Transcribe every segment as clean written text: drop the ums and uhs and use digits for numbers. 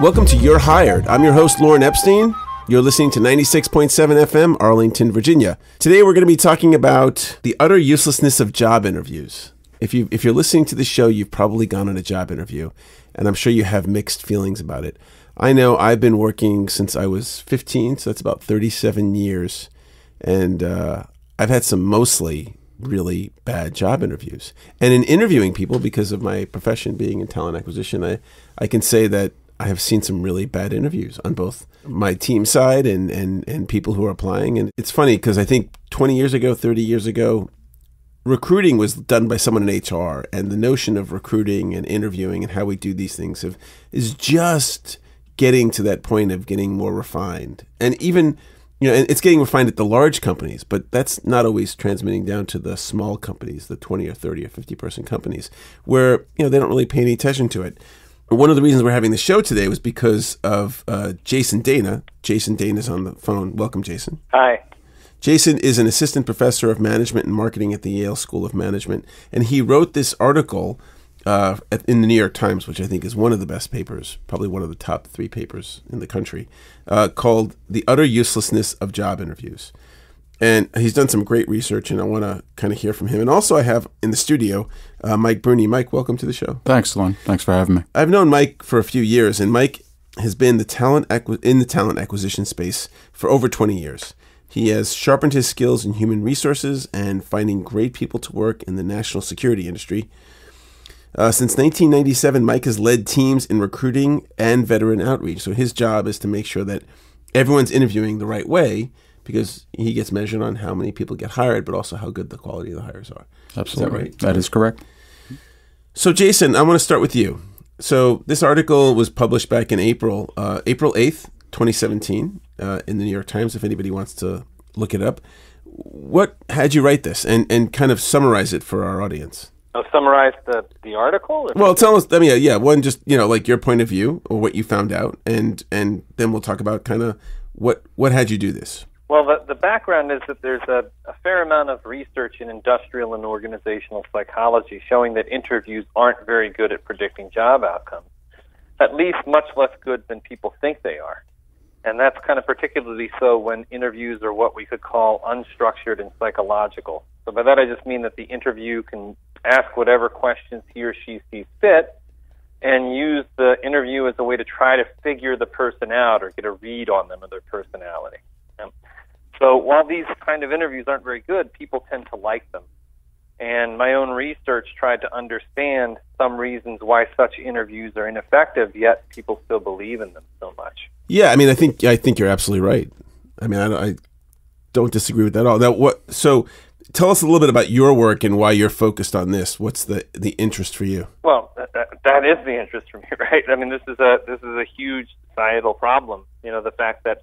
Welcome to You're Hired. I'm your host, Lorne Epstein. You're listening to 96.7 FM, Arlington, Virginia. Today we're going to be talking about the utter uselessness of job interviews. If you're listening to the show, you've probably gone on a job interview, and I'm sure you have mixed feelings about it. I know I've been working since I was 15, so that's about 37 years, and I've had some mostly really bad job interviews. And in interviewing people, because of my profession being in talent acquisition, I can say that I have seen some really bad interviews on both my team side and people who are applying. And it's funny because I think 20 years ago, 30 years ago, recruiting was done by someone in HR. And the notion of recruiting and interviewing and how we do these things is just getting to that point of getting more refined. And even, and it's getting refined at the large companies, but that's not always transmitting down to the small companies, the 20 or 30 or 50 person companies, where, they don't really pay any attention to it. One of the reasons we're having the show today was because of Jason Dana. Jason Dana is on the phone. Welcome, Jason. Hi. Jason is an assistant professor of management and marketing at the Yale School of Management, and he wrote this article in the New York Times, which I think is one of the best papers, probably one of the top 3 papers in the country, called The Utter Uselessness of Job Interviews. And he's done some great research, and I want to kind of hear from him. And also I have in the studio Mike Bruni. Mike, welcome to the show. Thanks, Lorne. Thanks for having me. I've known Mike for a few years, and Mike has been in the talent acquisition space for over 20 years. He has sharpened his skills in human resources and finding great people to work in the national security industry. Since 1997, Mike has led teams in recruiting and veteran outreach. So his job is to make sure that everyone's interviewing the right way, because he gets measured on how many people get hired, but also how good the quality of the hires are. Absolutely. Is that right? That is correct. So, Jason, I want to start with you. So this article was published back in April 8th, 2017, in the New York Times, if anybody wants to look it up. What had you write this and kind of summarize it for our audience? Summarize the article? Well, tell us, one, just, like your point of view or what you found out, and then we'll talk about kind of what had you do this. Well, the background is that there's a fair amount of research in industrial and organizational psychology showing that interviews aren't very good at predicting job outcomes, at least much less good than people think they are. And that's kind of particularly so when interviews are what we could call unstructured and psychological. So by that I just mean that the interview can ask whatever questions he or she sees fit and use the interview as a way to try to figure the person out or get a read on them or their personality. So while these kind of interviews aren't very good, people tend to like them. And my own research tried to understand some reasons why such interviews are ineffective, yet people still believe in them so much. Yeah, I think you're absolutely right. I don't disagree with that at all. Now, so tell us a little bit about your work and why you're focused on this. What's the interest for you? Well, that is the interest for me, right? This is a huge societal problem. The fact that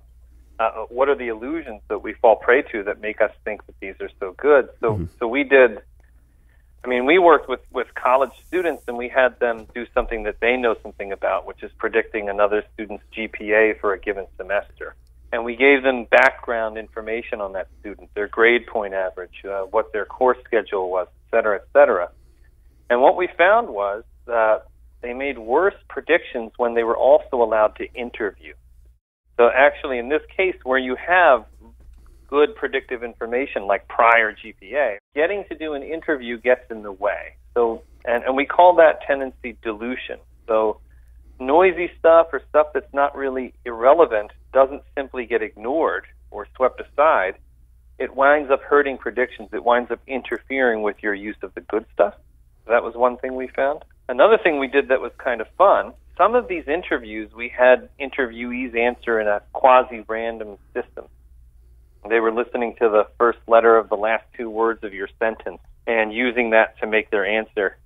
what are the illusions that we fall prey to that make us think that these are so good? So we worked with college students, and we had them do something that they know something about, which is predicting another student's GPA for a given semester. And we gave them background information on that student, their grade point average, what their course schedule was, et cetera, et cetera. And what we found was that they made worse predictions when they were also allowed to interview. So actually, in this case, where you have good predictive information like prior GPA, getting to do an interview gets in the way. So, and we call that tendency dilution. So noisy stuff or stuff that's not really irrelevant doesn't simply get ignored or swept aside. It winds up hurting predictions. It winds up interfering with your use of the good stuff. That was one thing we found. Another thing we did that was kind of fun, some of these interviews we had interviewees answer in a quasi-random system. They were listening to the first letter of the last 2 words of your sentence and using that to make their answer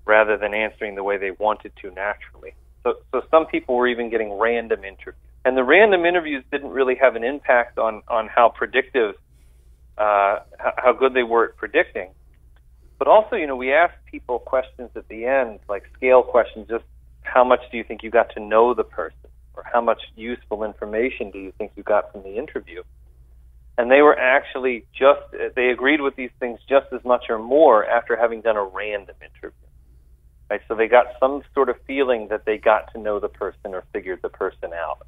rather than answering the way they wanted to naturally. So some people were even getting random interviews. And the random interviews didn't really have an impact on how predictive, how good they were at predicting. But also, we asked people questions at the end, like scale questions, just how much do you think you got to know the person? Or how much useful information do you think you got from the interview? And they were actually they agreed with these things just as much or more after having done a random interview. right? So they got some sort of feeling that they got to know the person or figured the person out.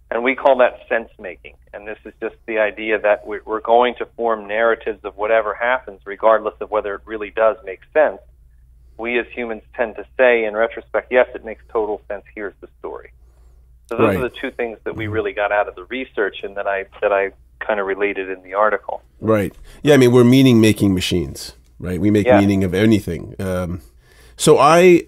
And we call that sense making. And this is just the idea that we're going to form narratives of whatever happens, regardless of whether it really does make sense. We as humans tend to say, in retrospect, yes, it makes total sense. Here's the story. So those are the two things that we really got out of the research and that I kind of related in the article. Right. Yeah, I mean, we're meaning-making machines, right? We make meaning of anything. So I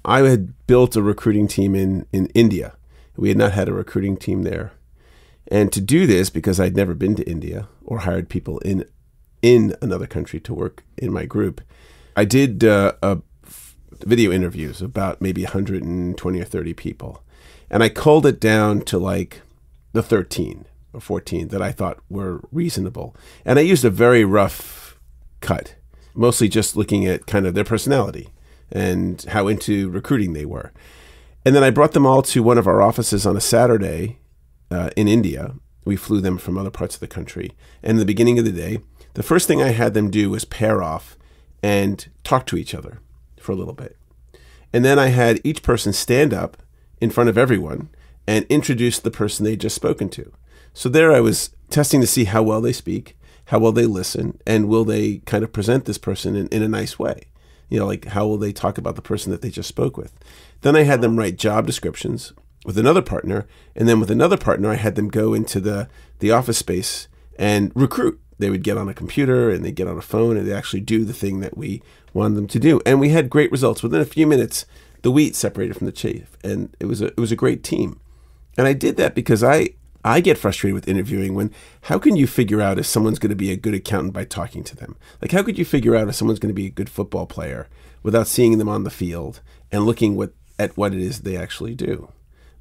had built a recruiting team in India. We had not had a recruiting team there. And to do this, because I'd never been to India or hired people in another country to work in my group, I did video interviews, about maybe 120 or 30 people. And I culled it down to like the 13 or 14 that I thought were reasonable. And I used a very rough cut, mostly just looking at kind of their personality and how into recruiting they were. And then I brought them all to one of our offices on a Saturday in India. We flew them from other parts of the country. And in the beginning of the day, the first thing I had them do was pair off and talk to each other for a little bit. And then I had each person stand up in front of everyone and introduce the person they'd just spoken to. So there I was testing to see how well they speak, how well they listen, and will they kind of present this person in a nice way. You know, like how will they talk about the person that they just spoke with? Then I had them write job descriptions with another partner, and then with another partner, I had them go into the office space and recruit. They would get on a computer and they'd get on a phone and they actually do the thing that we wanted them to do. And we had great results. Within a few minutes, the wheat separated from the chaff, and it was a great team. And I did that because I get frustrated with interviewing when, how can you figure out if someone's going to be a good accountant by talking to them? Like, how could you figure out if someone's going to be a good football player without seeing them on the field and looking at what it is they actually do?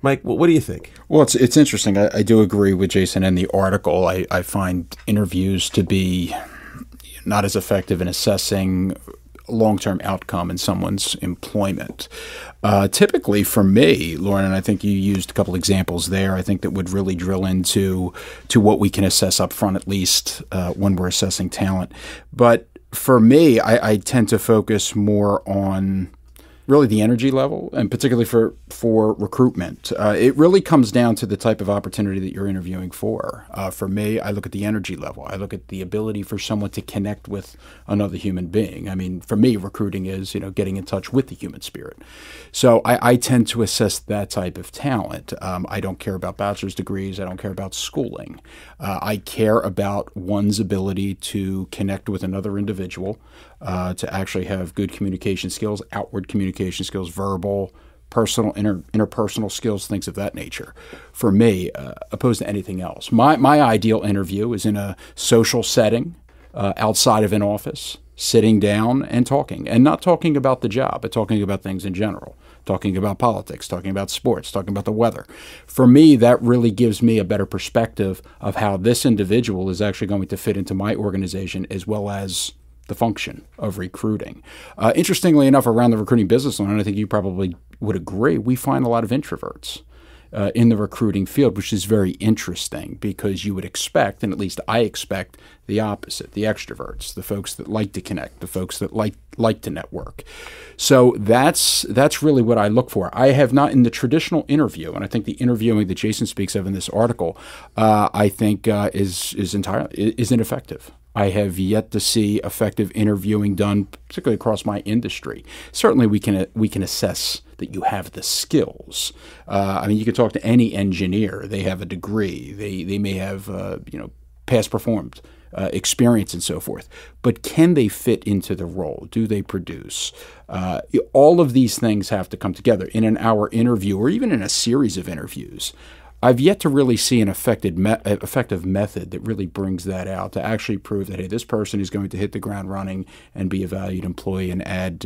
Mike, what do you think? Well, it's interesting. I do agree with Jason in the article. I find interviews to be not as effective in assessing long-term outcome in someone's employment. Typically for me, Lorne, and I think you used a couple examples there, I think that would really drill into what we can assess up front, at least when we're assessing talent. But for me, I tend to focus more on really the energy level, and particularly for recruitment. It really comes down to the type of opportunity that you're interviewing for. For me, I look at the energy level. I look at the ability for someone to connect with another human being. I mean, for me, recruiting is, getting in touch with the human spirit. So I tend to assess that type of talent. I don't care about bachelor's degrees. I don't care about schooling. I care about one's ability to connect with another individual, to actually have good communication skills, outward communication skills, verbal, personal, interpersonal skills, things of that nature. For me, opposed to anything else. My ideal interview is in a social setting, outside of an office, sitting down and talking. And not talking about the job, but talking about things in general. Talking about politics, talking about sports, talking about the weather. For me, that really gives me a better perspective of how this individual is actually going to fit into my organization, as well as the function of recruiting. Interestingly enough, around the recruiting business line, and I think you probably would agree, we find a lot of introverts in the recruiting field, which is very interesting because you would expect, and at least I expect, the opposite, the extroverts, the folks that like to connect, the folks that like to network. So that's really what I look for. I have not, in the traditional interview, and I think the interviewing that Jason speaks of in this article, I think is ineffective. I have yet to see effective interviewing done, particularly across my industry. Certainly, we can assess that you have the skills. I mean, you can talk to any engineer; they have a degree. They may have past performed experience and so forth. But can they fit into the role? Do they produce? All of these things have to come together in an hour interview, or even in a series of interviews. I've yet to really see an effective method that really brings that out, to actually prove that, hey, this person is going to hit the ground running and be a valued employee and add,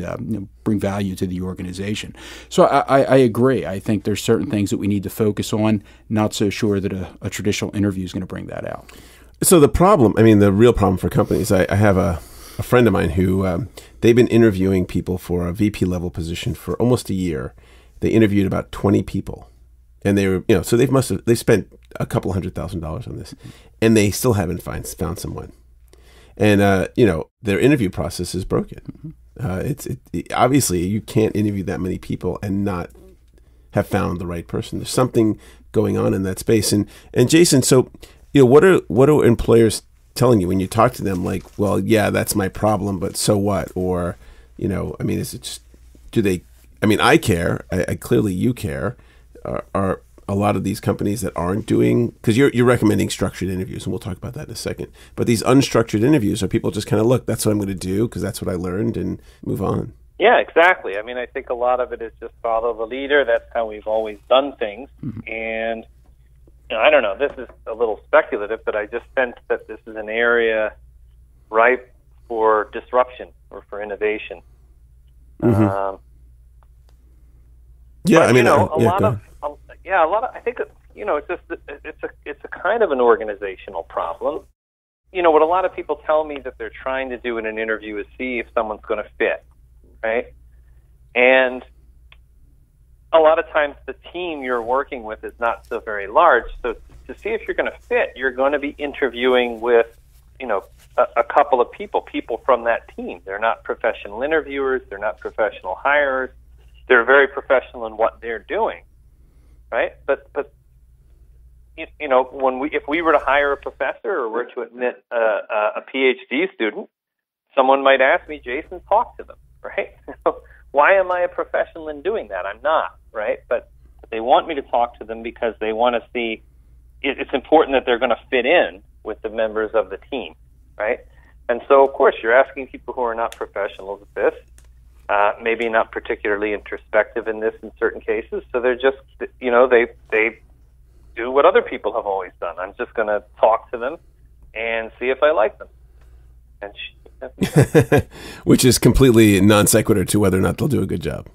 bring value to the organization. So I agree. I think there's certain things that we need to focus on. Not so sure that a traditional interview is going to bring that out. So the real problem for companies, I have a friend of mine who they've been interviewing people for a VP level position for almost a year. They interviewed about 20 people. And they were, so they spent a couple $100,000 on this, and they still haven't found someone. And, their interview process is broken. Obviously you can't interview that many people and not have found the right person. There's something going on in that space. And Jason, so what are employers telling you when you talk to them? Like, well, yeah, that's my problem, but so what? Or is it just, I care. I clearly you care. Are a lot of these companies that aren't doing, because you're recommending structured interviews, and we'll talk about that in a second. But these unstructured interviews are people just kind of, look, that's what I'm going to do because that's what I learned, and move on. Yeah, exactly. I think a lot of it is just follow the leader. That's how we've always done things. Mm-hmm. And I don't know, this is a little speculative, but I just sense that this is an area ripe for disruption or for innovation. Mm-hmm. I think it's a kind of an organizational problem. What a lot of people tell me that they're trying to do in an interview is see if someone's going to fit, right? And a lot of times the team you're working with is not so very large. So to see if you're going to fit, you're going to be interviewing with, a couple of people from that team. They're not professional interviewers. They're not professional hirers. They're very professional in what they're doing, right? But if we were to hire a professor or were to admit a PhD student, someone might ask me, Jason, talk to them, right? Why am I a professional in doing that? I'm not, right? But they want me to talk to them because they want to see it's important that they're going to fit in with the members of the team, right? And so, of course, you're asking people who are not professionals at this, maybe not particularly introspective in this in certain cases. So they're just, they do what other people have always done. I'm just going to talk to them and see if I like them. And which is completely non sequitur to whether or not they'll do a good job.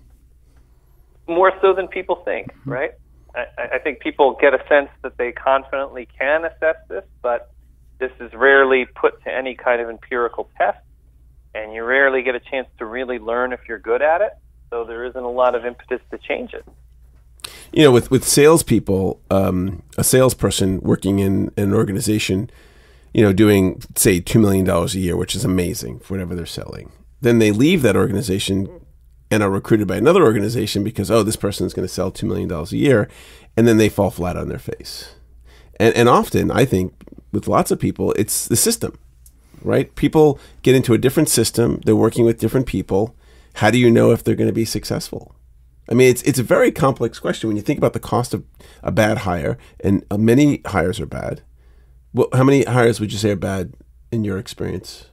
More so than people think, right? I think people get a sense that they confidently can assess this, but this is rarely put to any kind of empirical test, and you rarely get a chance to really learn if you're good at it, so there isn't a lot of impetus to change it. With salespeople, a salesperson working in an organization, doing, say, $2 million a year, which is amazing for whatever they're selling. Then they leave that organization and are recruited by another organization because, this person is going to sell $2 million a year, and then they fall flat on their face. And often, I think, with lots of people, it's the system, right? People get into a different system. They're working with different people. How do you know if they're going to be successful? It's a very complex question when you think about the cost of a bad hire, and many hires are bad. Well, how many hires would you say are bad in your experience,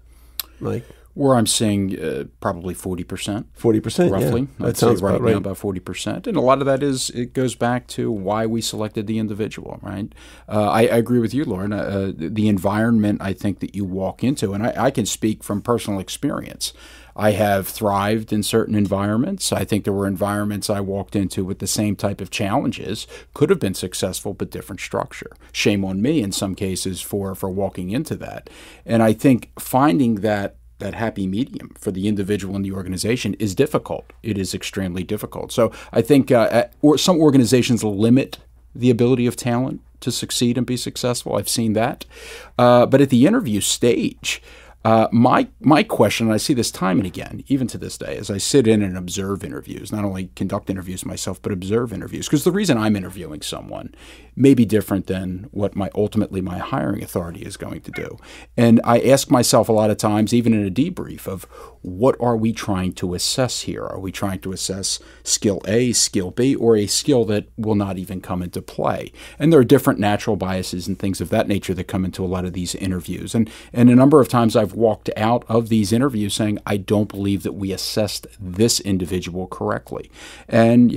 Mike? Where I'm seeing probably 40%. 40%, roughly. Yeah. That sounds right about right. Now about 40%. And a lot of that it goes back to why we selected the individual, right? I agree with you, Lorne. The environment I think that you walk into, and I can speak from personal experience. I have thrived in certain environments. I think there were environments I walked into with the same type of challenges, could have been successful, but different structure. Shame on me in some cases for walking into that. And I think finding that happy medium for the individual in the organization is difficult. It is extremely difficult. So I think some organizations limit the ability of talent to succeed and be successful. I've seen that. But at the interview stage, my question, and I see this time and again, even to this day, as I sit in and observe interviews, not only conduct interviews myself, but observe interviews, because the reason I'm interviewing someone may be different than what ultimately my hiring authority is going to do. And I ask myself a lot of times, even in a debrief, of what are we trying to assess here? Are we trying to assess skill A, skill B, or a skill that will not even come into play? And there are different natural biases and things of that nature that come into a lot of these interviews. And a number of times I've walked out of these interviews saying, I don't believe that we assessed this individual correctly. And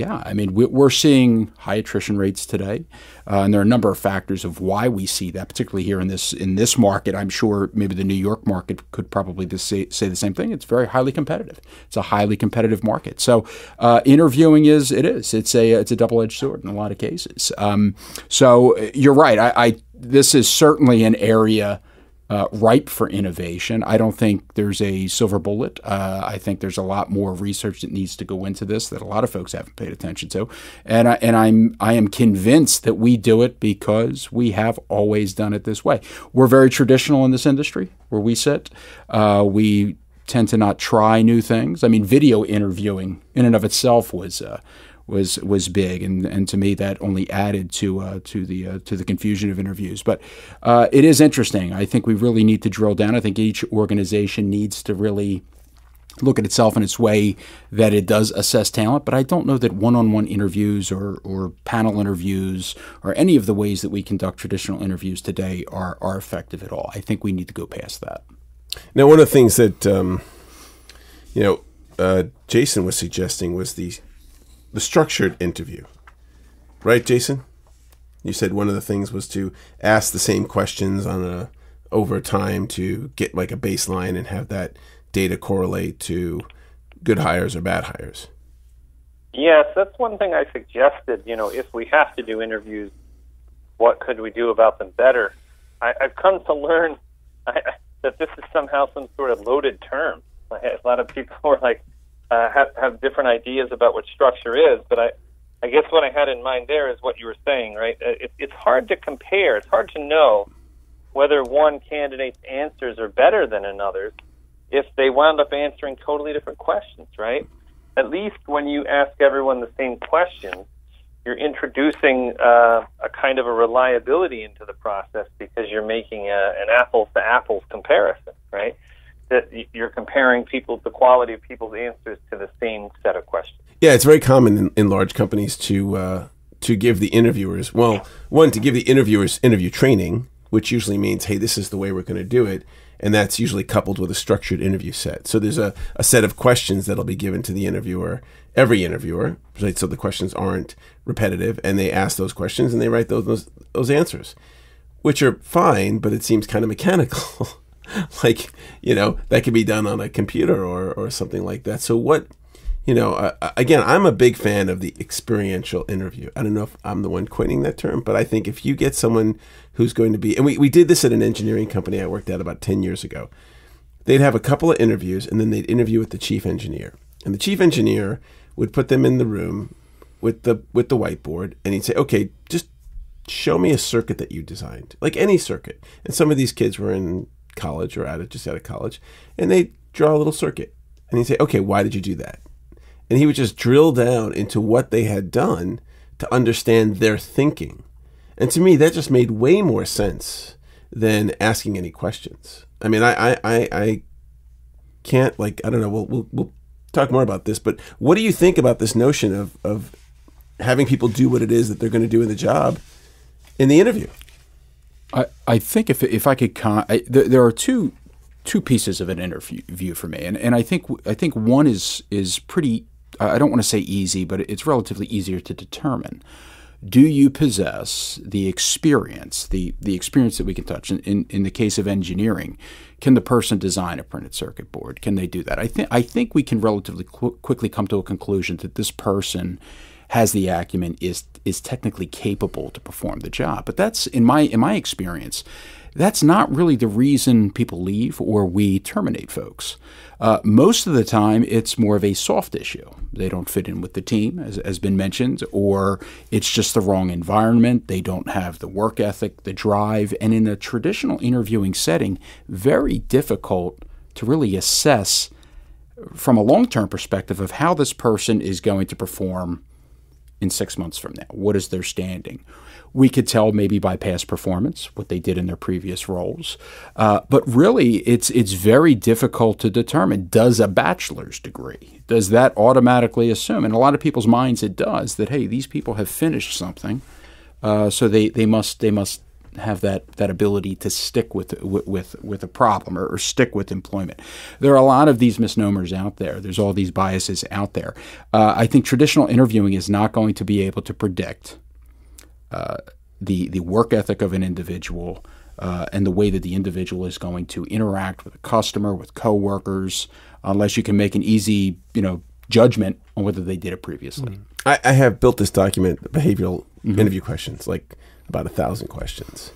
we're seeing high attrition rates today. And there are a number of factors of why we see that, particularly here in this market. I'm sure maybe the New York market could probably say the same thing. It's very highly competitive. It's a highly competitive market. So interviewing it's a double-edged sword in a lot of cases. So you're right. This is certainly an area ripe for innovation. I don't think there's a silver bullet. I think there's a lot more research that needs to go into this that a lot of folks haven't paid attention to. And I am convinced that we do it because we have always done it this way. We're very traditional in this industry where we sit. We tend to not try new things. I mean, video interviewing in and of itself was big, and to me that only added to the confusion of interviews. But it is interesting. I think we really need to drill down. I think each organization needs to really look at itself in its way that it does assess talent, but I don't know that one-on-one interviews or panel interviews or any of the ways that we conduct traditional interviews today are effective at all. I think we need to go past that. Now, one of the things that Jason was suggesting was the structured interview, right, Jason? You said one of the things was to ask the same questions over time to get like a baseline and have that data correlate to good hires or bad hires. Yes, that's one thing I suggested. If we have to do interviews, what could we do about them better? I've come to learn that this is somehow some sort of loaded term. A lot of people have different ideas about what structure is, but I guess what I had in mind there is what you were saying, right? It's hard to compare. It's hard to know whether one candidate's answers are better than another's if they wound up answering totally different questions, right? At least when you ask everyone the same question, you're introducing a kind of a reliability into the process because you're making an apples-to-apples comparison, right? That you're comparing the quality of people's answers to the same set of questions. Yeah, it's very common in large companies to give the interviewers, to give the interviewers interview training, which usually means, hey, this is the way we're going to do it. And that's usually coupled with a structured interview set. So there's a set of questions that'll be given to the interviewer, every interviewer, right? So the questions aren't repetitive, and they ask those questions and they write those answers, which are fine, but it seems kind of mechanical. That could be done on a computer or something like that. So again, I'm a big fan of the experiential interview. I don't know if I'm the one coining that term, but I think if you get someone who's going to be, and we did this at an engineering company I worked at about 10 years ago, they'd have a couple of interviews and then they'd interview with the chief engineer. And the chief engineer would put them in the room with the whiteboard and he'd say, okay, just show me a circuit that you designed, like any circuit. And some of these kids were in college or just out of college, and they draw a little circuit. And he'd say, okay, why did you do that? And he would just drill down into what they had done to understand their thinking. And to me, that just made way more sense than asking any questions. I mean, I can't, I don't know, we'll talk more about this, but what do you think about this notion of having people do what it is that they're going to do in the job in the interview? I think if I could, there are two pieces of an interview for me, and I think one is pretty. I don't want to say easy, but it's relatively easier to determine. Do you possess the experience, the experience that we can touch? In the case of engineering, can the person design a printed circuit board? Can they do that? I think we can relatively quickly come to a conclusion that this person has the acumen, is technically capable to perform the job. But that's in my experience, that's not really the reason people leave or we terminate folks. Most of the time, it's more of a soft issue. They don't fit in with the team, as has been mentioned, or it's just the wrong environment. They don't have the work ethic, the drive, and in a traditional interviewing setting, very difficult to really assess from a long-term perspective of how this person is going to perform in 6 months from now. What is their standing? We could tell maybe by past performance what they did in their previous roles. But really, it's very difficult to determine. Does a bachelor's degree, does that automatically assume? In a lot of people's minds, it does, that, hey, these people have finished something, so they must have that ability to stick with a problem or stick with employment. There are a lot of these misnomers out there. There's all these biases out there. I think traditional interviewing is not going to be able to predict the work ethic of an individual and the way that the individual is going to interact with a customer, with coworkers, unless you can make an easy judgment on whether they did it previously. I have built this document, behavioral interview questions, like about 1,000 questions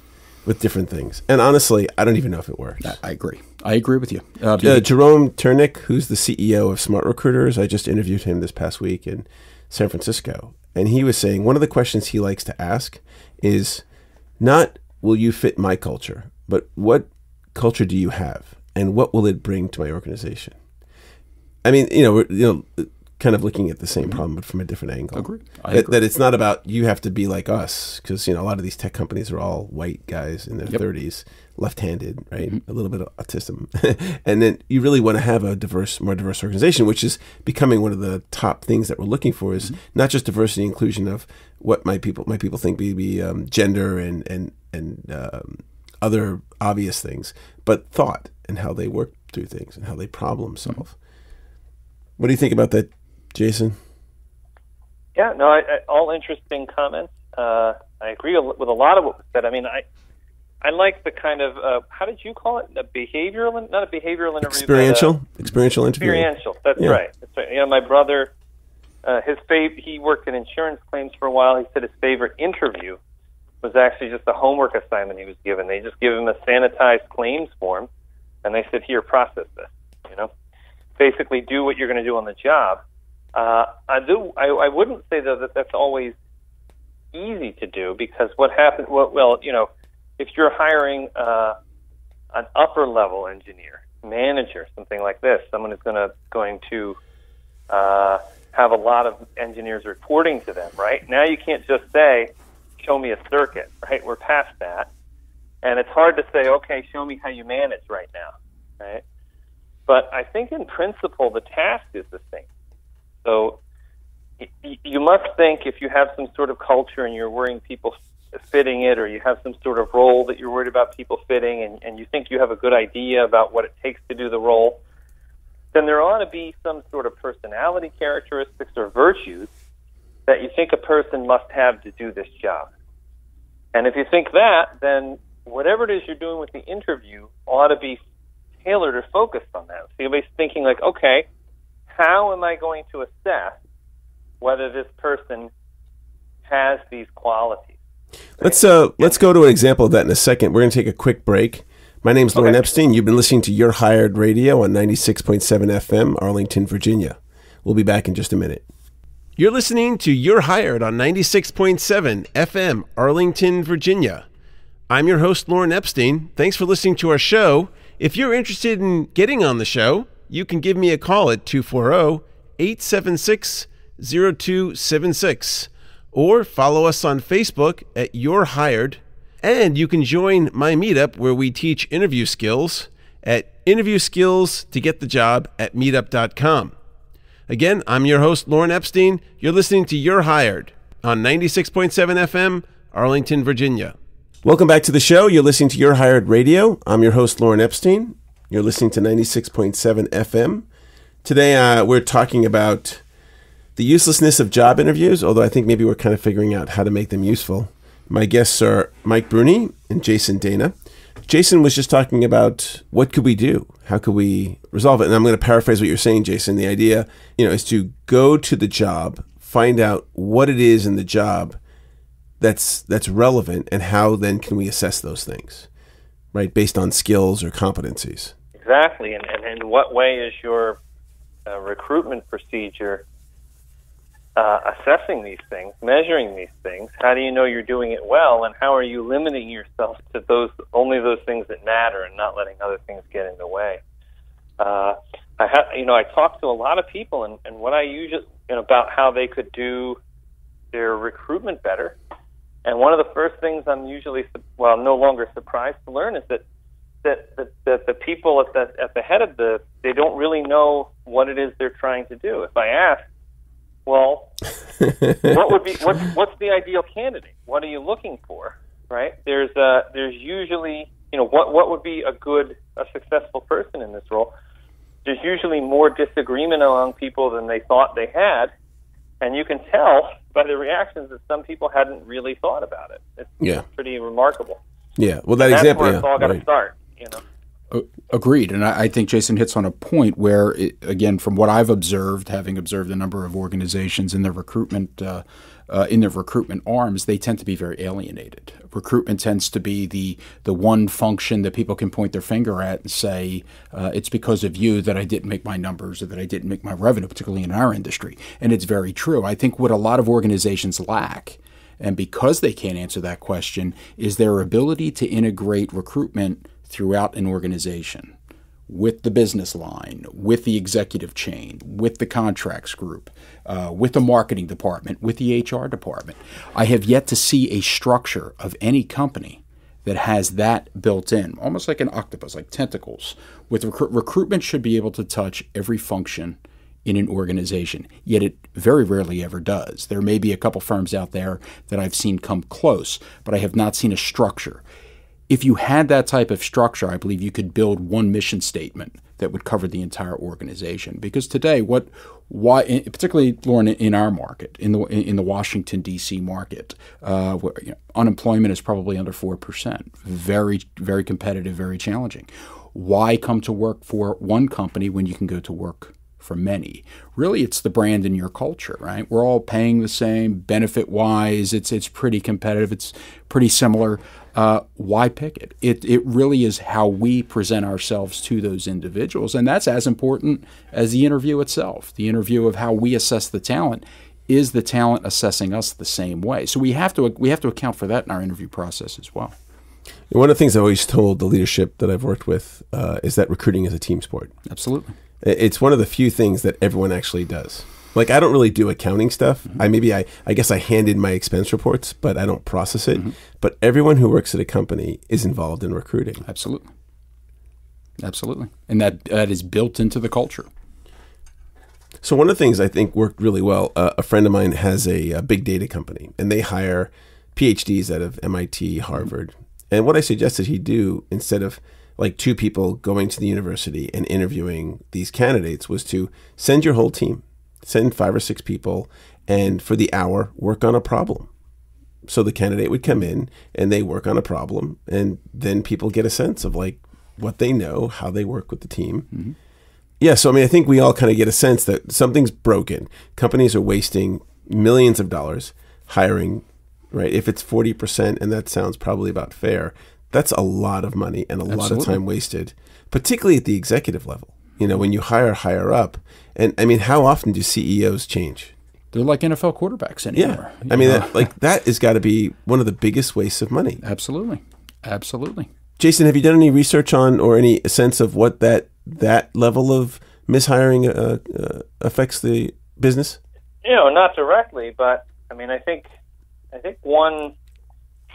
with different things. And honestly, I don't even know if it works. I agree. I agree with you. Jerome Turnick, who's the CEO of Smart Recruiters, I just interviewed him this past week in San Francisco. And he was saying one of the questions he likes to ask is not, will you fit my culture, but what culture do you have? And what will it bring to my organization? I mean, we're kind of looking at the same problem, but from a different angle. Agree. That it's not about you have to be like us, because a lot of these tech companies are all white guys in their 30s, left-handed, right? A little bit of autism, and then you really want to have a more diverse organization, which is becoming one of the top things that we're looking for. Is not just diversity and inclusion of what my people think be gender and other obvious things, but thought and how they work through things and how they problem solve. What do you think about that, Jason? Yeah, no, all interesting comments. I agree with a lot of what was said. I mean, I like the kind of, how did you call it? Not a behavioral interview. Experiential interview. Experiential, that's right. That's right. My brother, he worked in insurance claims for a while. He said his favorite interview was actually just a homework assignment he was given. They just give him a sanitized claims form, and they said, here, process this, Basically do what you're going to do on the job. I wouldn't say, though, that that's always easy to do, because what happens, if you're hiring an upper-level engineer, manager, something like this, someone who's going to have a lot of engineers reporting to them, right? Now you can't just say, show me a circuit, right? We're past that. And it's hard to say, okay, show me how you manage right now, right? But I think in principle, the task is the same. So you must think, if you have some sort of culture and you're worrying people fitting it, or you have some sort of role that you're worried about people fitting, and you think you have a good idea about what it takes to do the role, then there ought to be some sort of personality characteristics or virtues that you think a person must have to do this job. And if you think that, then whatever it is you're doing with the interview ought to be tailored or focused on that. So you'll be thinking like, okay, how am I going to assess whether this person has these qualities? Let's go to an example of that in a second. We're going to take a quick break. My name's Lorne Epstein. You've been listening to You're Hired Radio on 96.7 FM, Arlington, Virginia. We'll be back in just a minute. You're listening to You're Hired on 96.7 FM, Arlington, Virginia. I'm your host, Lorne Epstein. Thanks for listening to our show. If you're interested in getting on the show, you can give me a call at 240-876-0276, or follow us on Facebook at You're Hired, and you can join my meetup where we teach interview skills at interviewskillstogetthejob at meetup.com. Again, I'm your host, Lorne Epstein. You're listening to You're Hired on 96.7 FM, Arlington, Virginia. Welcome back to the show. You're listening to You're Hired Radio. I'm your host, Lorne Epstein. You're listening to 96.7 FM. Today, we're talking about the uselessness of job interviews, although I think maybe we're kind of figuring out how to make them useful. My guests are Mike Bruni and Jason Dana. Jason was just talking about what could we do? How could we resolve it? And I'm going to paraphrase what you're saying, Jason. The idea, is to go to the job, find out what it is in the job that's relevant, and how then can we assess those things, right, based on skills or competencies. Exactly. And in what way is your recruitment procedure assessing these things, measuring these things? How do you know you're doing it well, and how are you limiting yourself to only those things that matter and not letting other things get in the way? I talk to a lot of people, and what I usually about how they could do their recruitment better. And one of the first things I'm usually no longer surprised to learn is that the people at the head of they don't really know what it is they're trying to do. If I ask, well, what's the ideal candidate? What are you looking for? Right? There's usually, what would be a successful person in this role? There's usually more disagreement among people than they thought they had, and you can tell by the reactions that some people hadn't really thought about it. It's pretty remarkable. Yeah, well, that's example, where it's all got to start. Agreed, and I think Jason hits on a point where, again, from what I've observed, having observed a number of organizations in their recruitment arms, they tend to be very alienated. Recruitment tends to be the one function that people can point their finger at and say, it's because of you that I didn't make my numbers or that I didn't make my revenue, particularly in our industry. And it's very true. I think what a lot of organizations lack, and because they can't answer that question, is their ability to integrate recruitment throughout an organization. with the business line, with the executive chain, with the contracts group, with the marketing department, with the HR department. I have yet to see a structure of any company that has that built in, almost like an octopus, like tentacles. With recruitment should be able to touch every function in an organization, yet it very rarely ever does. There may be a couple firms out there that I've seen come close, but I have not seen a structure. If you had that type of structure, I believe you could build one mission statement that would cover the entire organization. Because today, particularly, Lorne, in our market, in the Washington D.C. market, where unemployment is probably under 4%, very, very competitive, very challenging. Why come to work for one company when you can go to work for many? Really, it's the brand and your culture, right? We're all paying the same benefit-wise. It's pretty competitive. It's pretty similar. Why pick it? It really is how we present ourselves to those individuals, and that's as important as the interview itself. The interview of how we assess the talent. Is the talent assessing us the same way? So we have to account for that in our interview process as well. One of the things I always told the leadership that I've worked with is that recruiting is a team sport. Absolutely. It's one of the few things that everyone actually does. Like, I don't really do accounting stuff. I guess I hand in my expense reports, but I don't process it. But everyone who works at a company is involved in recruiting. Absolutely. Absolutely. And that is built into the culture. So one of the things I think worked really well, a friend of mine has a big data company, and they hire PhDs out of MIT, Harvard. And what I suggested he do, instead of like two people going to the university and interviewing these candidates, was to send your whole team. Send 5 or 6 people, and for the hour, work on a problem. So the candidate would come in, and they work on a problem, and then people get a sense of like what they know, how they work with the team. Yeah, so I mean, I think we all kind of get a sense that something's broken. Companies are wasting millions of dollars hiring, right? If it's 40%, and that sounds probably about fair, that's a lot of money and a lot of time wasted, particularly at the executive level. When you hire up, and I mean, how often do CEOs change? They're like NFL quarterbacks anymore. Yeah, I mean, that has got to be one of the biggest wastes of money. Absolutely, absolutely. Jason, have you done any research on or any sense of what that level of mishiring affects the business? Not directly, but I mean, I think one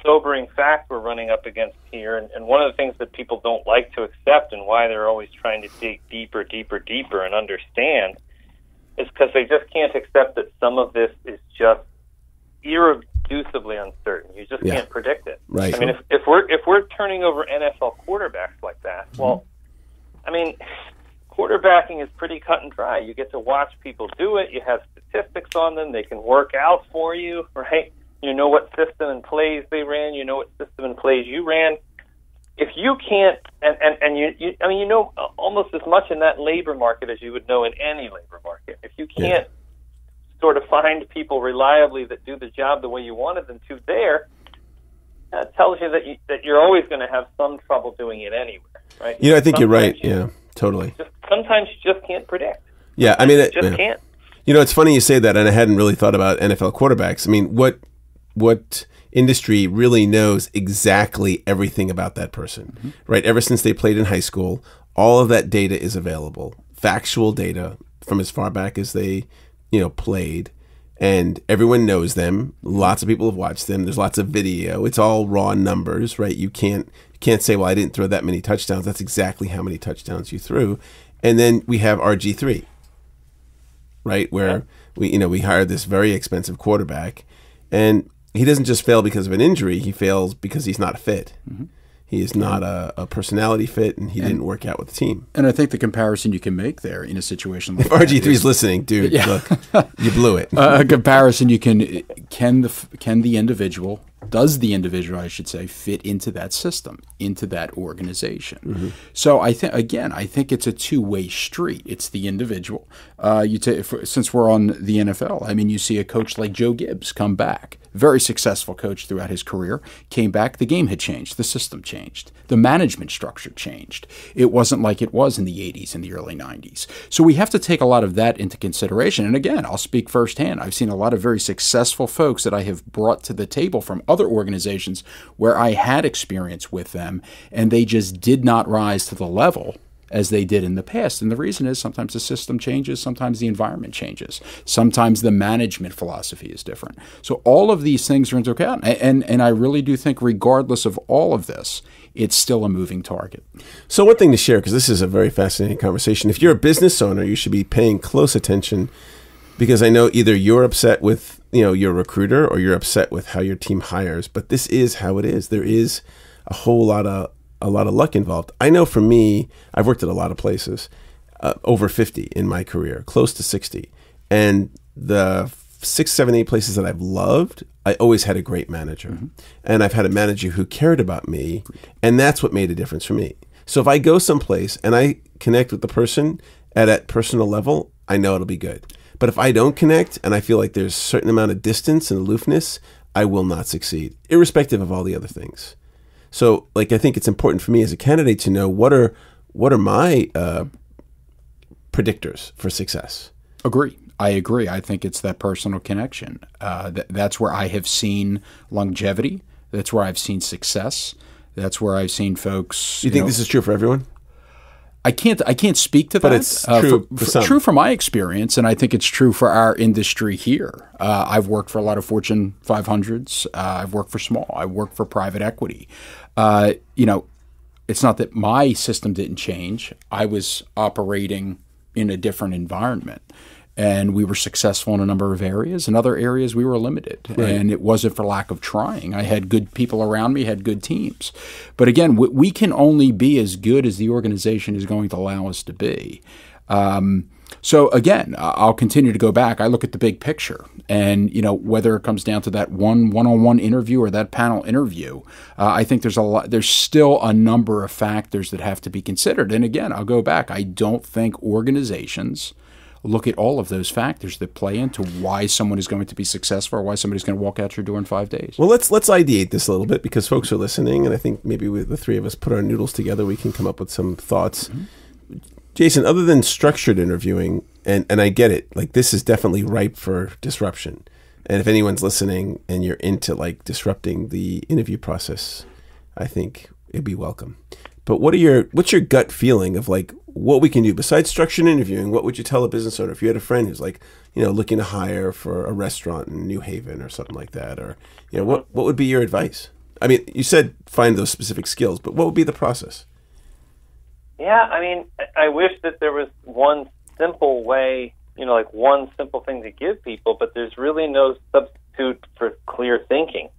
sobering fact we're running up against here, and one of the things that people don't like to accept and why they're always trying to dig deeper and understand is because they just can't accept that some of this is just irreducibly uncertain. You just can't predict it. Right. I mean, if we're turning over NFL quarterbacks like that, well, I mean, quarterbacking is pretty cut and dry. You get to watch people do it. You have statistics on them. They can work out for you, right? You know what system and plays they ran. You know what system and plays you ran. If you can't, and you know almost as much in that labor market as you would know in any labor market. If you can't sort of find people reliably that do the job the way you wanted them to there, that tells you that you're always going to have some trouble doing it anywhere, right? I think you're right. Yeah, totally. Sometimes you just can't predict. Yeah, I mean, you just can't. It's funny you say that, and I hadn't really thought about NFL quarterbacks. I mean, what industry really knows exactly everything about that person, right? Ever since they played in high school, all of that data is available, factual data from as far back as they, played, and everyone knows them. Lots of people have watched them. There's lots of video. It's all raw numbers, right? You can't say, well, I didn't throw that many touchdowns. That's exactly how many touchdowns you threw. And then we have RG3, right? Where we hired this very expensive quarterback, and he doesn't just fail because of an injury. He fails because he's not fit. He is not a personality fit, and he didn't work out with the team. And I think the comparison you can make there in a situation like if RG3 is listening, dude, look, you blew it. A comparison does the individual, I should say, fit into that system, into that organization? So I think it's a two-way street. It's the individual. Since we're on the NFL, I mean, you see a coach like Joe Gibbs come back, very successful coach throughout his career, came back, the game had changed, the system changed, the management structure changed. It wasn't like it was in the 80s and the early 90s. So we have to take a lot of that into consideration. And again, I'll speak firsthand. I've seen a lot of very successful folks that I have brought to the table from other organizations where I had experience with them, and they just did not rise to the level as they did in the past. And the reason is sometimes the system changes, sometimes the environment changes, sometimes the management philosophy is different. So all of these things are into account. And I really do think regardless of all of this, it's still a moving target. So one thing to share, because this is a very fascinating conversation. If you're a business owner, you should be paying close attention, because I know either you're upset with your recruiter or you're upset with how your team hires. But this is how it is. There is a whole lot of luck involved. I know for me, I've worked at a lot of places, over 50 in my career, close to 60. And the 6, 7, 8 places that I've loved, I always had a great manager. Mm-hmm. And I've had a manager who cared about me. And that's what made a difference for me. So if I go someplace and I connect with the person at that personal level, I know it'll be good. But if I don't connect and I feel like there's a certain amount of distance and aloofness, I will not succeed, irrespective of all the other things. So, I think it's important for me as a candidate to know what are my predictors for success. I agree. I think it's that personal connection. That's where I have seen longevity. That's where I've seen success. That's where I've seen folks. You think this is true for everyone? I can't speak to that. But it's true for some. True from my experience, and I think it's true for our industry here. I've worked for a lot of Fortune 500s. I've worked for small. I worked for private equity. It's not that my system didn't change. I was operating in a different environment. And we were successful in a number of areas. In other areas, we were limited. Right. And it wasn't for lack of trying. I had good people around me, had good teams. But again, we can only be as good as the organization is going to allow us to be. So again, I'll continue to go back. I look at the big picture. And, whether it comes down to that one-on-one interview or that panel interview, I think there's still a number of factors that have to be considered. And again, I'll go back. I don't think organizations look at all of those factors that play into why someone is going to be successful or why somebody's going to walk out your door in 5 days. Well, let's ideate this a little bit, because folks are listening, and I think maybe with the three of us put our noodles together, we can come up with some thoughts. Mm-hmm. Jason, other than structured interviewing, and I get it, this is definitely ripe for disruption. And if anyone's listening and you're into disrupting the interview process, I think it'd be welcome. But what's your gut feeling of what we can do besides structured interviewing? What would you tell a business owner if you had a friend who's looking to hire for a restaurant in New Haven or something like that? Or what would be your advice? I mean, you said find those specific skills, but what would be the process? Yeah, I mean, I wish that there was one simple way, one simple thing to give people, but there's really no substitute for clear thinking.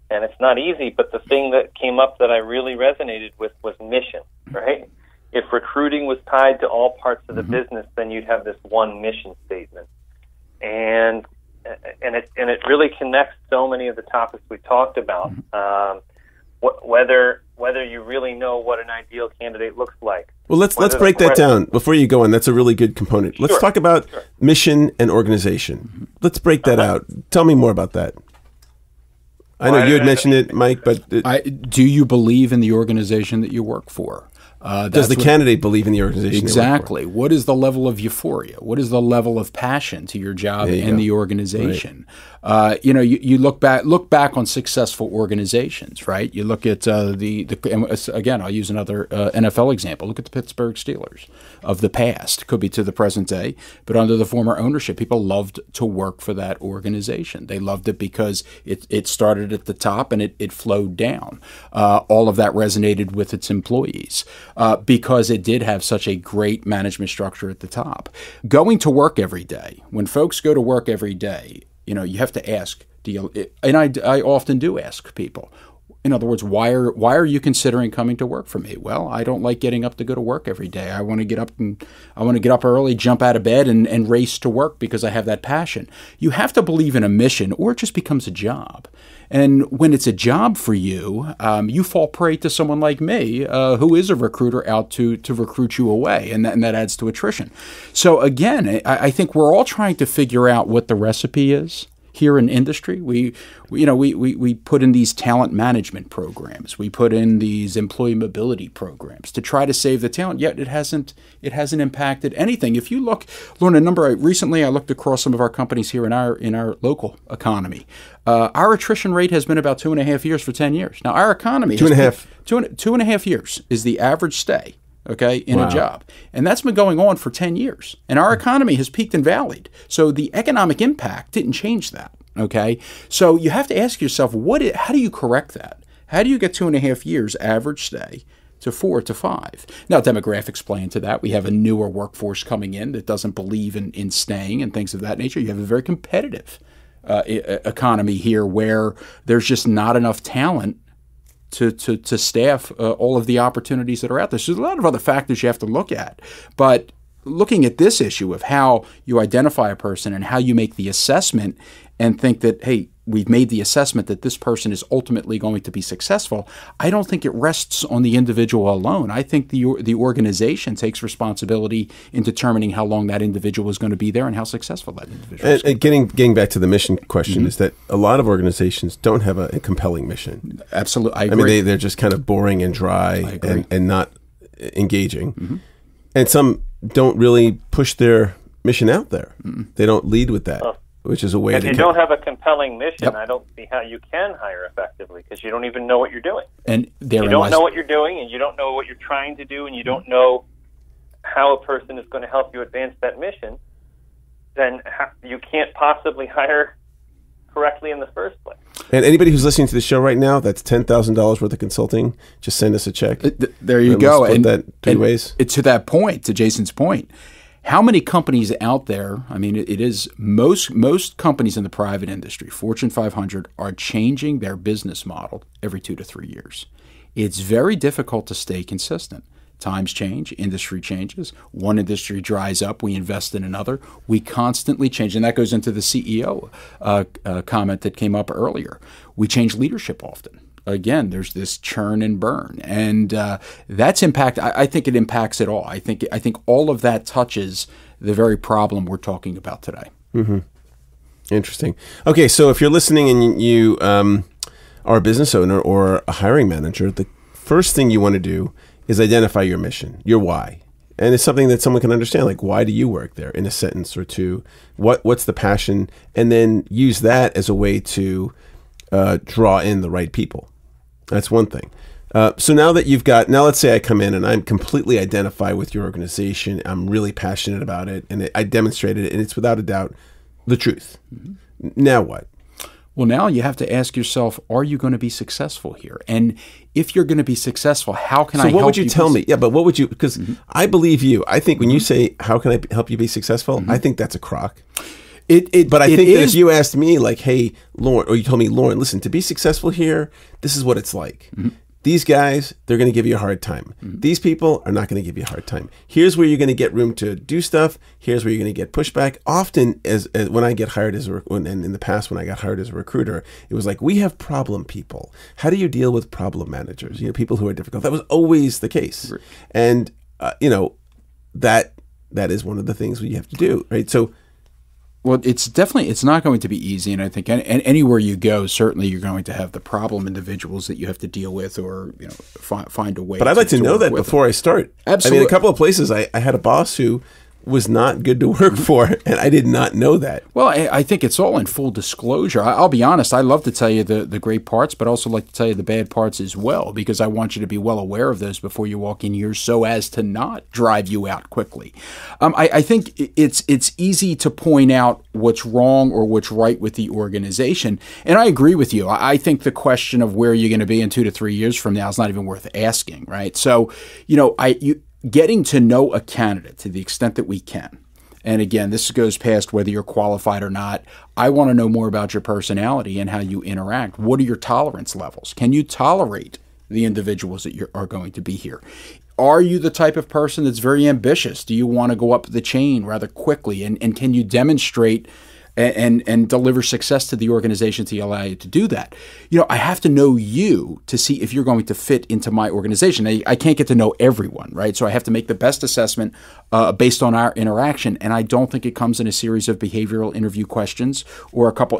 And it's not easy, but the thing that came up that I really resonated with was mission, right? If recruiting was tied to all parts of the business, then you'd have this one mission statement. And it really connects so many of the topics we talked about. Whether you really know what an ideal candidate looks like. Well, let's break that down before you go on. That's a really good component. Let's talk about mission and organization. Let's break that out. Tell me more about that. I know you had mentioned it, Mike, but do you believe in the organization that you work for? Does the candidate believe in the organization? Exactly. What is the level of euphoria? What is the level of passion to your job and the organization? Right. You look back on successful organizations, right? You look at again, I'll use another NFL example. Look at the Pittsburgh Steelers of the past. Could be to the present day, but under the former ownership, people loved to work for that organization. They loved it because it started at the top and it flowed down. All of that resonated with its employees. Because it did have such a great management structure at the top. Going to work every day, when folks go to work every day, you have to ask, and I often do ask people, in other words, why are you considering coming to work for me? Well, I don't like getting up to go to work every day. I want to get up early, jump out of bed and race to work because I have that passion. You have to believe in a mission, or it just becomes a job. And when it's a job for you, you fall prey to someone like me, who is a recruiter out to recruit you away, and that adds to attrition. So again, I think we're all trying to figure out what the recipe is here in industry. We put in these talent management programs. We put in these employee mobility programs to try to save the talent. Yet it hasn't impacted anything. If you look, Lorne, recently I looked across some of our companies here in our local economy. Our attrition rate has been about 2.5 years for 10 years. Now our economy 2.5 2.5 years is the average stay okay, in a job. And that's been going on for 10 years. And our economy has peaked and valleyed. So the economic impact didn't change that, okay? So you have to ask yourself, how do you correct that? How do you get 2.5 years average stay to 4 to 5? Now, demographics play into that. We have a newer workforce coming in that doesn't believe in staying and things of that nature. You have a very competitive economy here where there's just not enough talent to staff all of the opportunities that are out there. So there's a lot of other factors you have to look at. But looking at this issue of how you identify a person and how you make the assessment and think that, hey, we've made the assessment that this person is ultimately going to be successful, I don't think it rests on the individual alone. I think the organization takes responsibility in determining how long that individual is going to be there and how successful that individual is. And getting back to the mission question is that a lot of organizations don't have a compelling mission. Absolutely. I agree. I mean, they're just kind of boring and dry and not engaging. And some don't really push their mission out there. They don't lead with that. Which is a way if you don't have a compelling mission, I don't see how you can hire effectively because you don't even know what you're doing. And you don't know what you're doing, and you don't know what you're trying to do, and you don't know how a person is going to help you advance that mission. Then you can't possibly hire correctly in the first place. And anybody who's listening to the show right now, that's $10,000 worth of consulting. Just send us a check. There you go. And that 3 ways. To that point, to Jason's point. How many companies out there, I mean, it is most companies in the private industry, Fortune 500, are changing their business model every 2 to 3 years. It's very difficult to stay consistent. Times change, industry changes. One industry dries up, we invest in another. We constantly change, and that goes into the CEO comment that came up earlier. We change leadership often. Again, there's this churn and burn, and that's impact. I think it impacts it all. I think all of that touches the very problem we're talking about today. Interesting. Okay, so if you're listening and you are a business owner or a hiring manager, the first thing you want to do is identify your mission, your why, and it's something that someone can understand. Like, why do you work there? In a sentence or two, what's the passion, and then use that as a way to draw in the right people. That's one thing. So now that now let's say I come in and I'm completely identify with your organization. I'm really passionate about it, and I demonstrated it, and it's without a doubt the truth. Now what? Well, now you have to ask yourself, are you going to be successful here? And if you're going to be successful, how can I help you? So what would you tell me? Yeah, but what would you, because I believe you. I think when you say, how can I help you be successful? I think that's a crock. But I think that if you asked me, like, hey, Lorne, or you told me, Lorne, listen, to be successful here, this is what it's like. These guys, they're going to give you a hard time. These people are not going to give you a hard time. Here's where you're going to get room to do stuff. Here's where you're going to get pushback. Often, as when I get hired and in the past when I got hired as a recruiter, it was like, we have problem people. How do you deal with problem managers? People who are difficult. That was always the case. And, that is one of the things we have to do, right? So, well, it's not going to be easy, and I think anywhere you go, certainly you're going to have the problem individuals that you have to deal with, or find a way. But I'd like to know that before I start. Absolutely. I mean, a couple of places I had a boss who was not good to work for, and I did not know that. Well, I think it's all in full disclosure. I'll be honest, I love to tell you the great parts, but also like to tell you the bad parts as well, because I want you to be well aware of those before you walk in here so as to not drive you out quickly. I think it's easy to point out what's wrong or what's right with the organization, and I agree with you. I think the question of where you're going to be in 2 to 3 years from now is not even worth asking, right? So, getting to know a candidate to the extent that we can. And again, this goes past whether you're qualified or not. I want to know more about your personality and how you interact. What are your tolerance levels? Can you tolerate the individuals that are going to be here? Are you the type of person that's very ambitious? Do you want to go up the chain rather quickly? And can you demonstrate and deliver success to the organization to allow you to do that? I have to know you to see if you're going to fit into my organization. I can't get to know everyone, right? So I have to make the best assessment based on our interaction, and I don't think it comes in a series of behavioral interview questions or a couple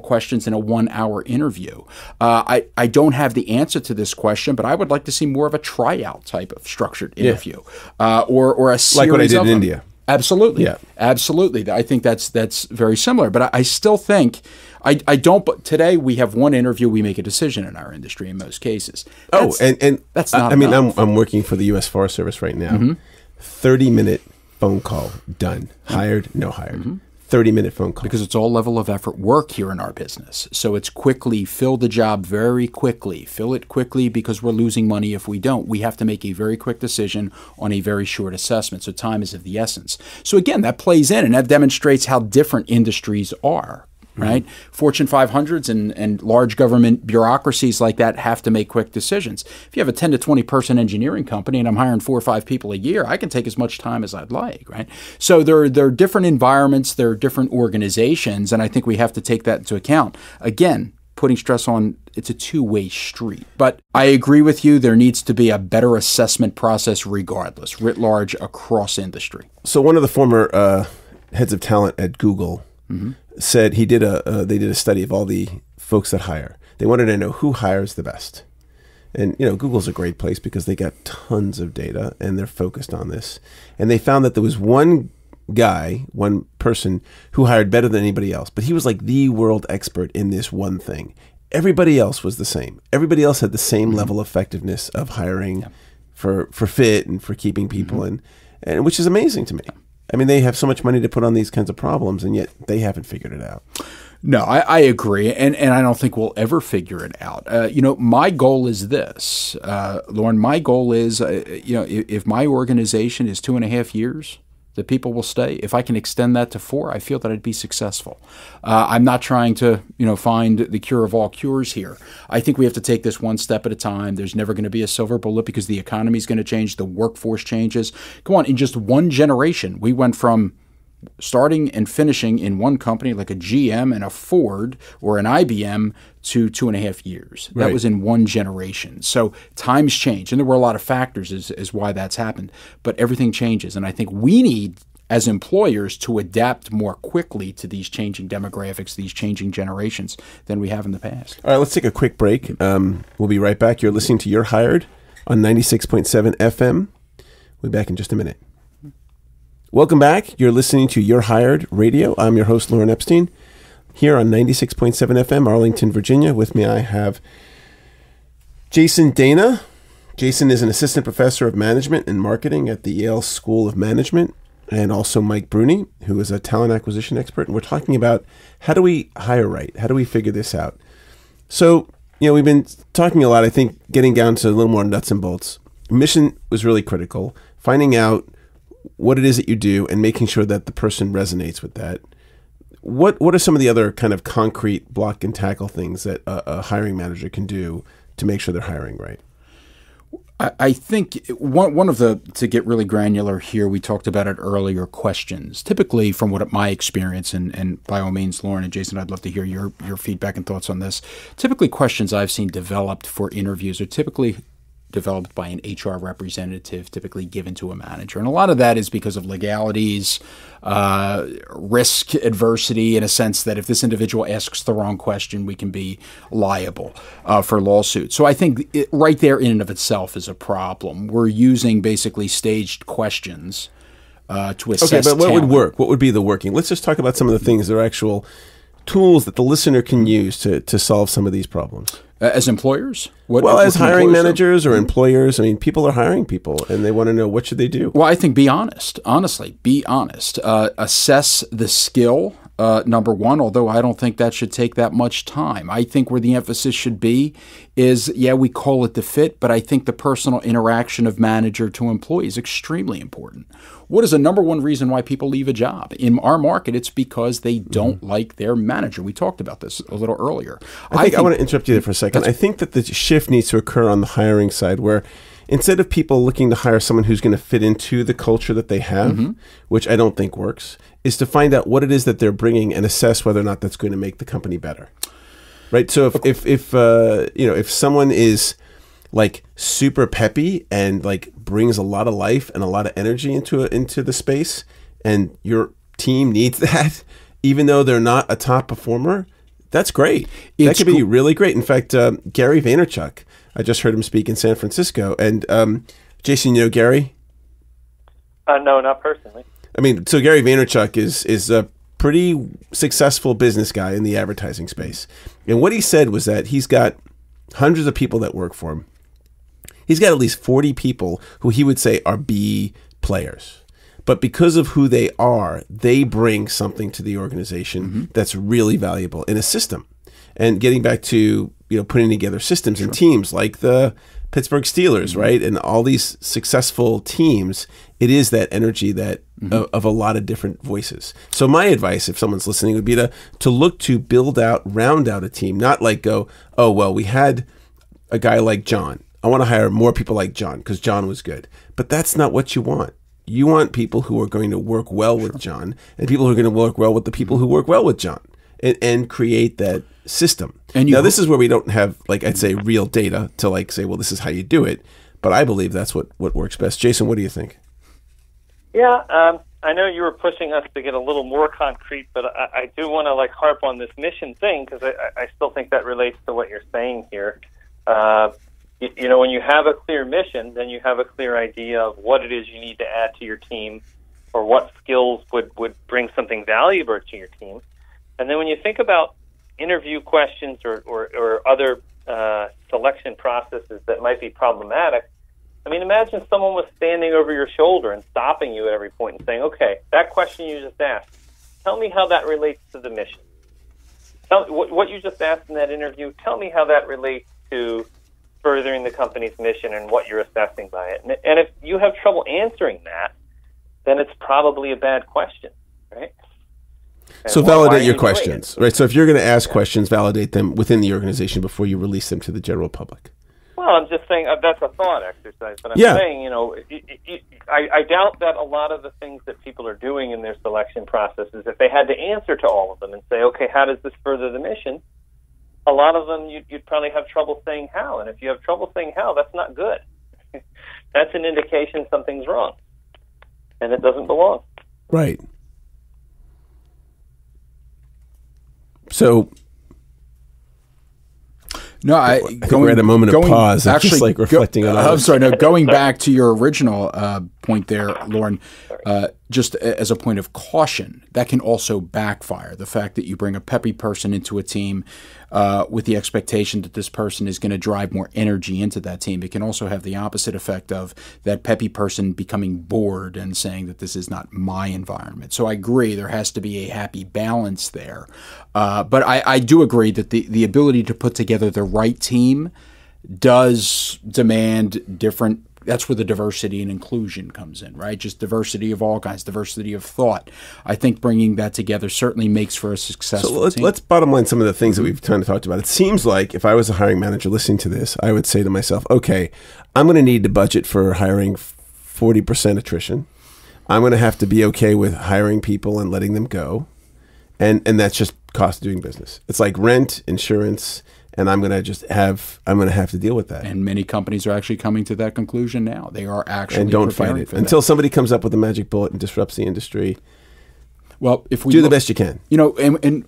questions in a 1-hour interview. I don't have the answer to this question, but I would like to see more of a tryout type of structured interview, or a series like what I did of in India. Absolutely. Yeah. Absolutely. I think that's very similar. But I still think I don't. But today we have one interview, we make a decision in our industry in most cases. And that's not. I mean, I'm working for the U.S. Forest Service right now. 30-minute phone call, done. Hired, no hired. 30-minute phone call. Because it's all level of effort work here in our business. So it's quickly, fill the job very quickly. Fill it quickly because we're losing money if we don't. We have to make a very quick decision on a very short assessment. So time is of the essence. So again, that plays in and that demonstrates how different industries are. Right? Fortune 500s and large government bureaucracies like that have to make quick decisions. If you have a 10 to 20 person engineering company and I'm hiring 4 or 5 people a year, I can take as much time as I'd like, right? So there are different environments, there are different organizations, and I think we have to take that into account. Again, putting stress on it's a two-way street. But I agree with you, there needs to be a better assessment process regardless, writ large across industry. So one of the former heads of talent at Google said they did a study of all the folks that hire. They wanted to know who hires the best. And, Google's a great place because they got tons of data and they're focused on this. And they found that there was one person who hired better than anybody else, but he was like the world expert in this one thing. Everybody else was the same. Everybody else had the same level of effectiveness of hiring for fit and for keeping people in, and which is amazing to me. I mean, they have so much money to put on these kinds of problems, and yet they haven't figured it out. No, I agree, and I don't think we'll ever figure it out. My goal is this, Lorne. My goal is, if my organization is 2.5 years, the people will stay. If I can extend that to 4, I feel that I'd be successful. I'm not trying to, find the cure of all cures here. I think we have to take this one step at a time. There's never going to be a silver bullet because the economy is going to change. The workforce changes. Come on, in just one generation, we went from starting and finishing in one company like a GM and a Ford or an IBM to 2.5 years. That was in one generation. So times change. And there were a lot of factors as why that's happened. But everything changes. And I think we need, as employers, to adapt more quickly to these changing demographics, these changing generations than we have in the past. All right, let's take a quick break. We'll be right back. You're listening to You're Hired on 96.7 FM. We'll be back in just a minute. Welcome back. You're listening to You're Hired Radio. I'm your host, Lorne Epstein, here on 96.7 FM, Arlington, Virginia. With me, I have Jason Dana. Jason is an assistant professor of management and marketing at the Yale School of Management, and also Mike Bruni, who is a talent acquisition expert. And we're talking about how do we hire right? How do we figure this out? So, we've been talking a lot, I think, getting down to a little more nuts and bolts. Mission was really critical. Finding out what it is that you do and making sure that the person resonates with that. What are some of the other kind of concrete block and tackle things that a hiring manager can do to make sure they're hiring right? I think one of the, to get really granular here, we talked about it earlier, questions. Typically, from what my experience, and by all means, Lorne and Jason, I'd love to hear your feedback and thoughts on this. Typically, questions I've seen developed for interviews are typically developed by an HR representative, typically given to a manager. And a lot of that is because of legalities, risk adversity, in a sense that if this individual asks the wrong question, we can be liable for lawsuits. So I think right there in and of itself is a problem. We're using basically staged questions to assess Okay, but what talent. would work? What would be the working? Let's just talk about some of the things that are actual tools that the listener can use to solve some of these problems. As employers? As hiring managers or employers, I mean, people are hiring people and they want to know what should they do. Well, I think be honest. Honestly, be honest. Assess the skill, number one, although I don't think that should take that much time. I think where the emphasis should be is, we call it the fit, but I think the personal interaction of manager to employee is extremely important. What is the number one reason why people leave a job? In our market, it's because they don't like their manager. We talked about this a little earlier. I want to interrupt you there for a second. I think that the shift needs to occur on the hiring side where instead of people looking to hire someone who's going to fit into the culture that they have, which I don't think works, is to find out what it is that they're bringing and assess whether or not that's going to make the company better. Right? So if someone is like super peppy and like brings a lot of life and a lot of energy into the space, and your team needs that, even though they're not a top performer, that's great. That could be really great. In fact, Gary Vaynerchuk, I just heard him speak in San Francisco. And Jason, you know Gary? No, not personally. I mean, so Gary Vaynerchuk is a pretty successful business guy in the advertising space. And what he said was that he's got hundreds of people that work for him. He's got at least 40 people who he would say are B players. But because of who they are, they bring something to the organization that's really valuable in a system. And getting back to, putting together systems and teams like the Pittsburgh Steelers, right? And all these successful teams, it is that energy that of a lot of different voices. So my advice, if someone's listening, would be to look to round out a team, not like go, oh, well, we had a guy like John. I want to hire more people like John because John was good. But that's not what you want. You want people who are going to work well with John and people who are going to work well with the people who work well with John and create that system. And now, this is where we don't have, I'd say, real data to say, well, this is how you do it. But I believe that's what works best. Jason, what do you think? Yeah, I know you were pushing us to get a little more concrete, but I do want to harp on this mission thing because I still think that relates to what you're saying here. When you have a clear mission, then you have a clear idea of what it is you need to add to your team or what skills would bring something valuable to your team. And then when you think about interview questions or other selection processes that might be problematic, I mean, imagine someone was standing over your shoulder and stopping you at every point and saying, okay, that question you just asked, tell me how that relates to the mission. What you just asked in that interview, tell me how that relates to furthering the company's mission and what you're assessing by it. And if you have trouble answering that, then it's probably a bad question, right? And so validate your questions, right? So if you're going to ask questions, validate them within the organization before you release them to the general public. Well, I'm just saying that's a thought exercise, but I'm saying, I doubt that a lot of the things that people are doing in their selection processes, if they had to answer to all of them and say, okay, how does this further the mission? A lot of them, you'd probably have trouble saying how. And if you have trouble saying how, that's not good. That's an indication something's wrong. And it doesn't belong. Right. So, no, I think we're at a moment of pause. I'm just reflecting on I'm sorry. No, going back to your original point there, Lorne, just as a point of caution, that can also backfire. The fact that you bring a peppy person into a team with the expectation that this person is going to drive more energy into that team, it can also have the opposite effect of that peppy person becoming bored and saying that this is not my environment. So I agree there has to be a happy balance there. But I do agree that the ability to put together the right team does demand different. That's where the diversity and inclusion comes in, right? Just diversity of all kinds, diversity of thought. I think bringing that together certainly makes for a successful team. Let's bottom line some of the things that we've kind of talked about. It seems like if I was a hiring manager listening to this, I would say to myself, okay, I'm going to need to budget for hiring 40% attrition. I'm going to have to be okay with hiring people and letting them go. And that's just cost of doing business. It's like rent, insurance, and I'm going to have to deal with that. And many companies are actually coming to that conclusion now. They are actually and don't fight it until somebody comes up with a magic bullet and disrupts the industry. Well, if we do the best you can, and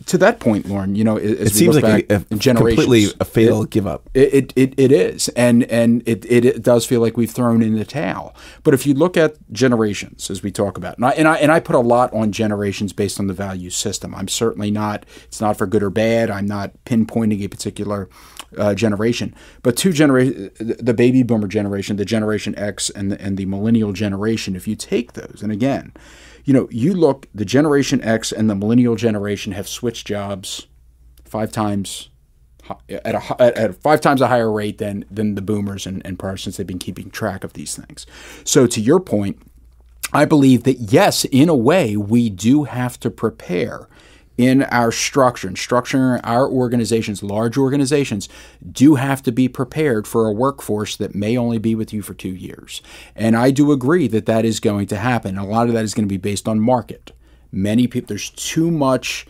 to that point, Lorne, it seems like a completely a fatal give up. It is, and it does feel like we've thrown in the towel. But if you look at generations, as we talk about, and I put a lot on generations based on the value system. I'm certainly not. It's not for good or bad. I'm not pinpointing a particular generation, but two generations: the baby boomer generation, the Generation X, and the millennial generation. If you take those, and again. You look, the Generation X and the millennial generation have switched jobs 5 times at 5 times a higher rate than the boomers and prior, since they've been keeping track of these things. So to your point, I believe that yes, in a way, we do have to prepare in our structure and structuring our organizations. Large organizations do have to be prepared for a workforce that may only be with you for 2 years. And I do agree that is going to happen. A lot of that is going to be based on market. Many people, there's too much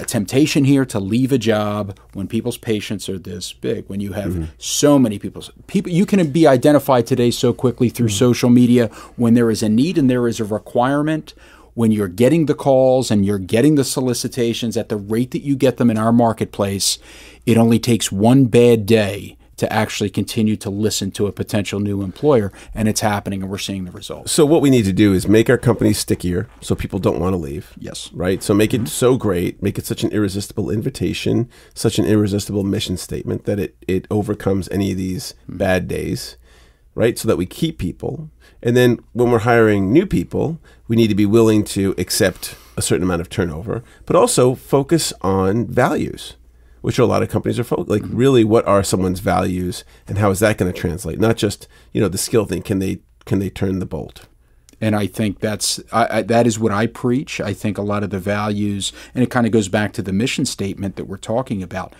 temptation here to leave a job when people's patients are this big, when you have so many people. You can be identified today so quickly through social media when there is a need and there is a requirement. When you're getting the calls and you're getting the solicitations at the rate that you get them in our marketplace, it only takes one bad day to actually continue to listen to a potential new employer, and it's happening, and we're seeing the results. So what we need to do is make our companies stickier so people don't want to leave. Yes. Right? So make it so great, make it such an irresistible invitation, such an irresistible mission statement that it overcomes any of these bad days, right? So that we keep people. And then when we're hiring new people, we need to be willing to accept a certain amount of turnover, but also focus on values, which a lot of companies are like really what are someone's values and how is that going to translate? Not just, the skill thing. Can they turn the bolt? And I think that is what I preach. I think a lot of the values, and it kind of goes back to the mission statement that we're talking about.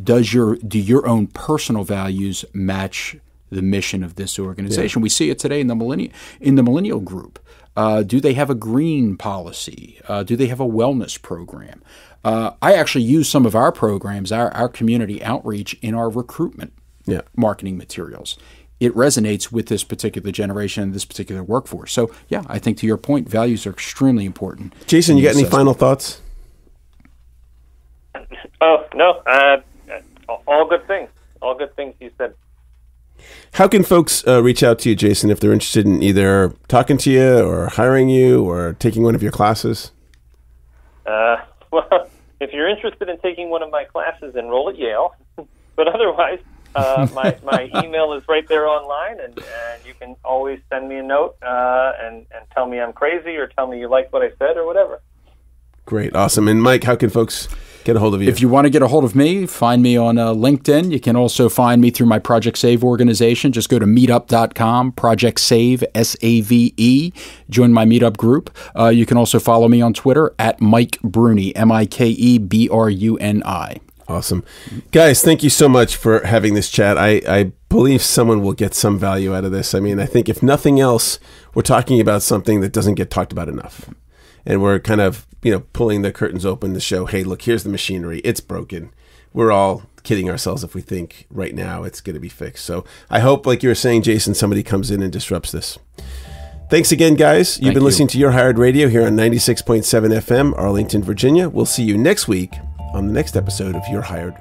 Do your own personal values match the mission of this organization? Yeah. We see it today in the millennial group. Do they have a green policy? Do they have a wellness program? I actually use some of our programs, our community outreach, in our recruitment marketing materials. It resonates with this particular generation, this particular workforce. So, yeah, I think to your point, values are extremely important. Jason, you got any final thoughts? Oh, no. All good things. All good things you said. How can folks reach out to you, Jason, if they're interested in either talking to you or hiring you or taking one of your classes? Well, if you're interested in taking one of my classes, enroll at Yale. But otherwise, my email is right there online, and you can always send me a note and tell me I'm crazy or tell me you like what I said or whatever. Great. Awesome. And Mike, how can folks get a hold of you? If you want to get a hold of me, find me on LinkedIn. You can also find me through my Project Save organization. Just go to meetup.com, Project Save, SAVE. Join my meetup group. You can also follow me on Twitter at Mike Bruni, MikeBruni. Awesome. Guys, thank you so much for having this chat. I believe someone will get some value out of this. I mean, I think if nothing else, we're talking about something that doesn't get talked about enough. And we're kind of, pulling the curtains open to show, hey, look, here's the machinery. It's broken. We're all kidding ourselves if we think right now it's going to be fixed. So I hope, like you were saying, Jason, somebody comes in and disrupts this. Thanks again, guys. You've been listening to Your Hired Radio here on 96.7 FM, Arlington, Virginia. We'll see you next week on the next episode of Your Hired.